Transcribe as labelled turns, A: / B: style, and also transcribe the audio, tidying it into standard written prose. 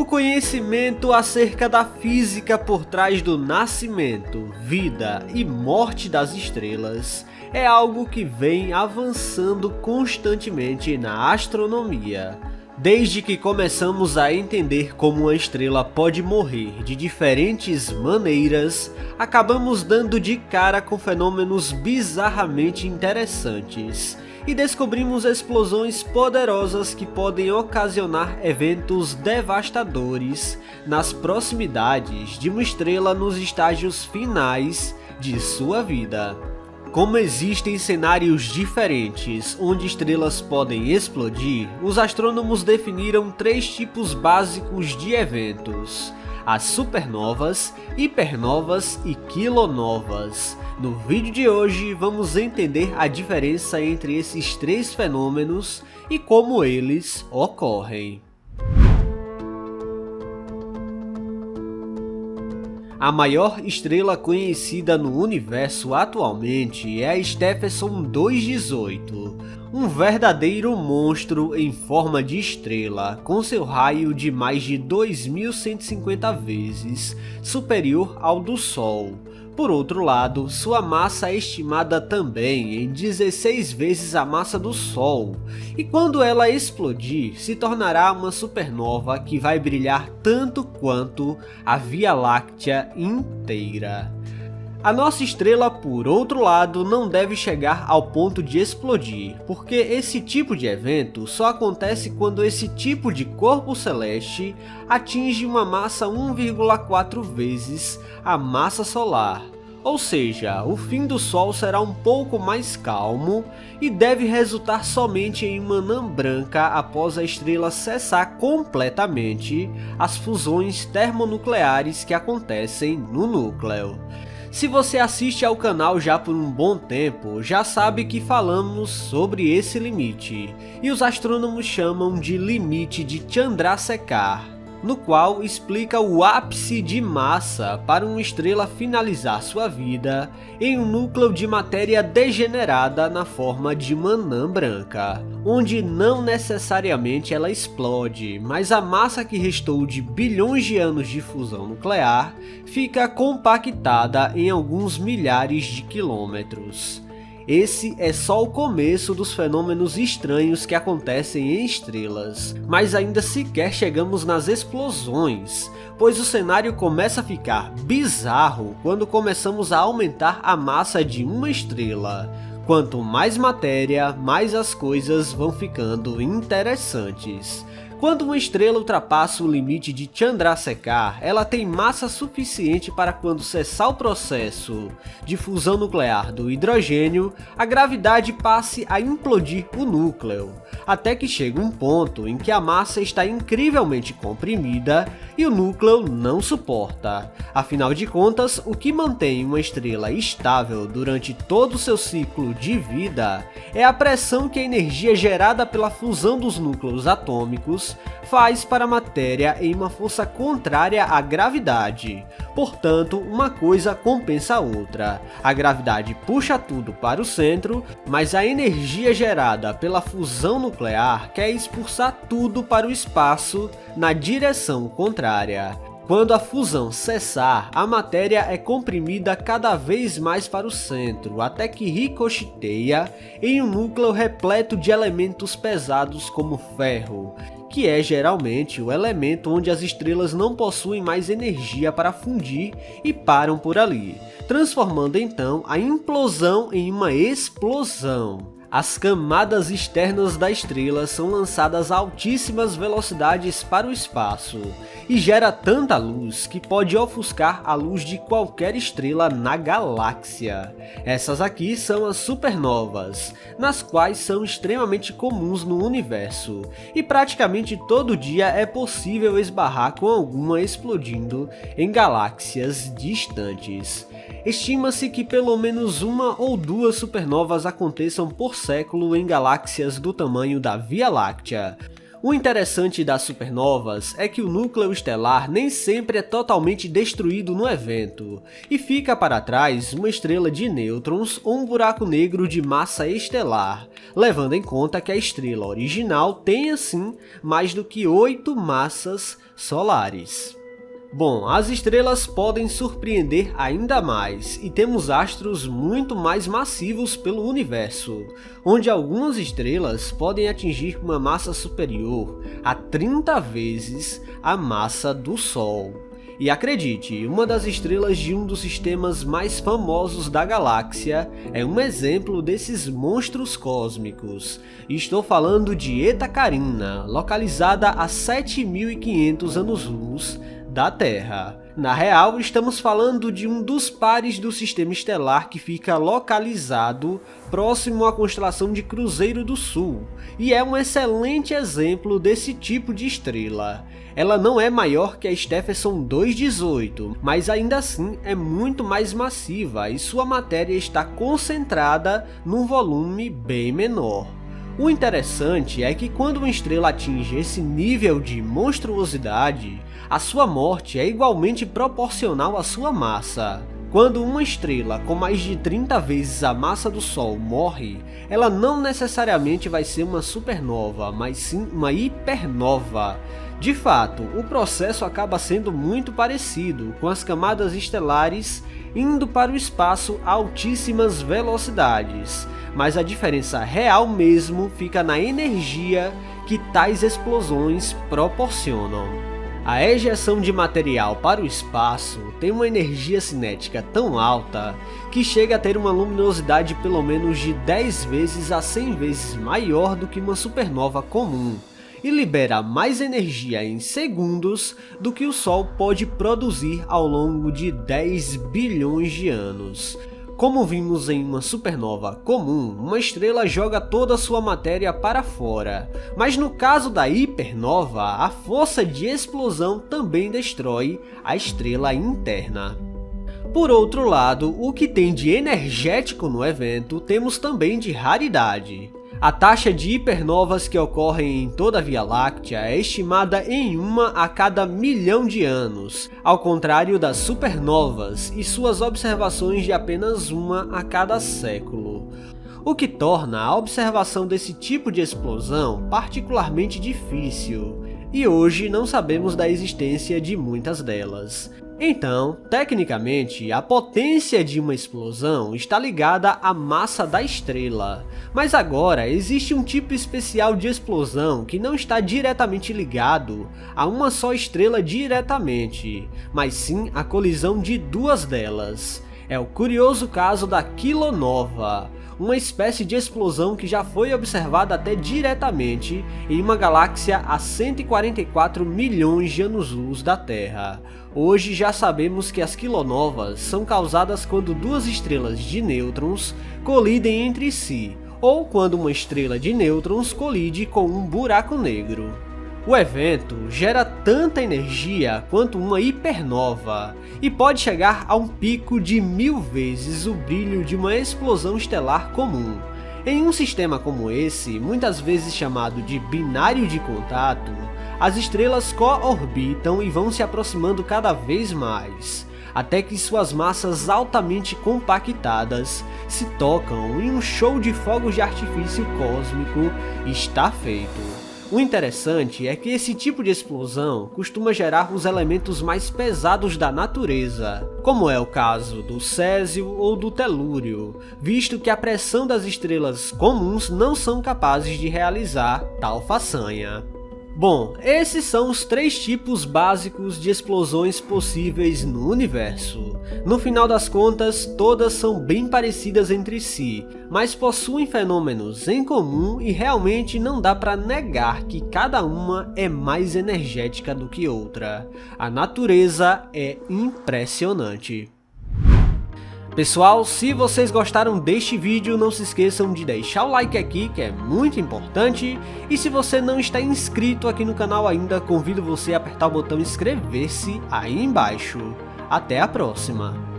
A: O conhecimento acerca da física por trás do nascimento, vida e morte das estrelas é algo que vem avançando constantemente na astronomia. Desde que começamos a entender como uma estrela pode morrer de diferentes maneiras, acabamos dando de cara com fenômenos bizarramente interessantes e descobrimos explosões poderosas que podem ocasionar eventos devastadores nas proximidades de uma estrela nos estágios finais de sua vida. Como existem cenários diferentes onde estrelas podem explodir, os astrônomos definiram 3 tipos básicos de eventos: as supernovas, hipernovas e quilonovas. No vídeo de hoje vamos entender a diferença entre esses 3 fenômenos e como eles ocorrem. A maior estrela conhecida no universo atualmente é a Stephenson 218, um verdadeiro monstro em forma de estrela, com seu raio de mais de 2150 vezes superior ao do Sol. Por outro lado, sua massa é estimada também em 16 vezes a massa do Sol, e quando ela explodir, se tornará uma supernova que vai brilhar tanto quanto a Via Láctea inteira. A nossa estrela, por outro lado, não deve chegar ao ponto de explodir, porque esse tipo de evento só acontece quando esse tipo de corpo celeste atinge uma massa 1,4 vezes a massa solar. Ou seja, o fim do Sol será um pouco mais calmo e deve resultar somente em uma anã branca após a estrela cessar completamente as fusões termonucleares que acontecem no núcleo. Se você assiste ao canal já por um bom tempo, já sabe que falamos sobre esse limite, e os astrônomos chamam de limite de Chandrasekhar, no qual explica o ápice de massa para uma estrela finalizar sua vida em um núcleo de matéria degenerada na forma de uma anã branca, onde não necessariamente ela explode, mas a massa que restou de bilhões de anos de fusão nuclear fica compactada em alguns milhares de quilômetros. Esse é só o começo dos fenômenos estranhos que acontecem em estrelas, mas ainda sequer chegamos nas explosões, pois o cenário começa a ficar bizarro quando começamos a aumentar a massa de uma estrela. Quanto mais matéria, mais as coisas vão ficando interessantes. Quando uma estrela ultrapassa o limite de Chandrasekhar, ela tem massa suficiente para, quando cessar o processo de fusão nuclear do hidrogênio, a gravidade passe a implodir o núcleo, até que chega um ponto em que a massa está incrivelmente comprimida e o núcleo não suporta. Afinal de contas, o que mantém uma estrela estável durante todo o seu ciclo de vida é a pressão que a energia gerada pela fusão dos núcleos atômicos faz para a matéria em uma força contrária à gravidade. Portanto, uma coisa compensa a outra. A gravidade puxa tudo para o centro, mas a energia gerada pela fusão nuclear quer expulsar tudo para o espaço na direção contrária. Quando a fusão cessar, a matéria é comprimida cada vez mais para o centro, até que ricocheteia em um núcleo repleto de elementos pesados como ferro, que é geralmente o elemento onde as estrelas não possuem mais energia para fundir e param por ali, transformando então a implosão em uma explosão. As camadas externas da estrela são lançadas a altíssimas velocidades para o espaço e gera tanta luz que pode ofuscar a luz de qualquer estrela na galáxia. Essas aqui são as supernovas, nas quais são extremamente comuns no universo, e praticamente todo dia é possível esbarrar com alguma explodindo em galáxias distantes. Estima-se que pelo menos 1 ou 2 supernovas aconteçam por século em galáxias do tamanho da Via Láctea. O interessante das supernovas é que o núcleo estelar nem sempre é totalmente destruído no evento, e fica para trás uma estrela de nêutrons ou um buraco negro de massa estelar, levando em conta que a estrela original tem assim mais do que 8 massas solares. Bom, as estrelas podem surpreender ainda mais, e temos astros muito mais massivos pelo universo, onde algumas estrelas podem atingir uma massa superior a 30 vezes a massa do Sol. E acredite, uma das estrelas de um dos sistemas mais famosos da galáxia é um exemplo desses monstros cósmicos. Estou falando de Eta Carina, localizada a 7.500 anos-luz da Terra. Na real, estamos falando de um dos pares do sistema estelar que fica localizado próximo à constelação de Cruzeiro do Sul, e é um excelente exemplo desse tipo de estrela. Ela não é maior que a Stephenson 218, mas ainda assim é muito mais massiva e sua matéria está concentrada num volume bem menor. O interessante é que quando uma estrela atinge esse nível de monstruosidade, a sua morte é igualmente proporcional à sua massa. Quando uma estrela com mais de 30 vezes a massa do Sol morre, ela não necessariamente vai ser uma supernova, mas sim uma hipernova. De fato, o processo acaba sendo muito parecido, com as camadas estelares indo para o espaço a altíssimas velocidades, mas a diferença real mesmo fica na energia que tais explosões proporcionam. A ejeção de material para o espaço tem uma energia cinética tão alta que chega a ter uma luminosidade pelo menos de 10 vezes a 100 vezes maior do que uma supernova comum, e libera mais energia em segundos do que o Sol pode produzir ao longo de 10 bilhões de anos. Como vimos em uma supernova comum, uma estrela joga toda a sua matéria para fora, mas no caso da hipernova, a força de explosão também destrói a estrela interna. Por outro lado, o que tem de energético no evento, temos também de raridade. A taxa de hipernovas que ocorrem em toda a Via Láctea é estimada em 1 a cada 1.000.000 de anos, ao contrário das supernovas e suas observações de apenas 1 a cada século, o que torna a observação desse tipo de explosão particularmente difícil, e hoje não sabemos da existência de muitas delas. Então, tecnicamente, a potência de uma explosão está ligada à massa da estrela, mas agora existe um tipo especial de explosão que não está diretamente ligado a uma só estrela diretamente, mas sim a colisão de duas delas. É o curioso caso da kilonova, uma espécie de explosão que já foi observada até diretamente em uma galáxia a 144 milhões de anos-luz da Terra. Hoje já sabemos que as quilonovas são causadas quando duas estrelas de nêutrons colidem entre si, ou quando uma estrela de nêutrons colide com um buraco negro. O evento gera tanta energia quanto uma hipernova, e pode chegar a um pico de 1000 vezes o brilho de uma explosão estelar comum. Em um sistema como esse, muitas vezes chamado de binário de contato, as estrelas co-orbitam e vão se aproximando cada vez mais, até que suas massas altamente compactadas se tocam e um show de fogos de artifício cósmico está feito. O interessante é que esse tipo de explosão costuma gerar os elementos mais pesados da natureza, como é o caso do césio ou do telúrio, visto que a pressão das estrelas comuns não são capazes de realizar tal façanha. Bom, esses são os 3 tipos básicos de explosões possíveis no universo. No final das contas, todas são bem parecidas entre si, mas possuem fenômenos em comum e realmente não dá para negar que cada uma é mais energética do que outra. A natureza é impressionante. Pessoal, se vocês gostaram deste vídeo, não se esqueçam de deixar o like aqui, que é muito importante, e se você não está inscrito aqui no canal ainda, convido você a apertar o botão inscrever-se aí embaixo. Até a próxima!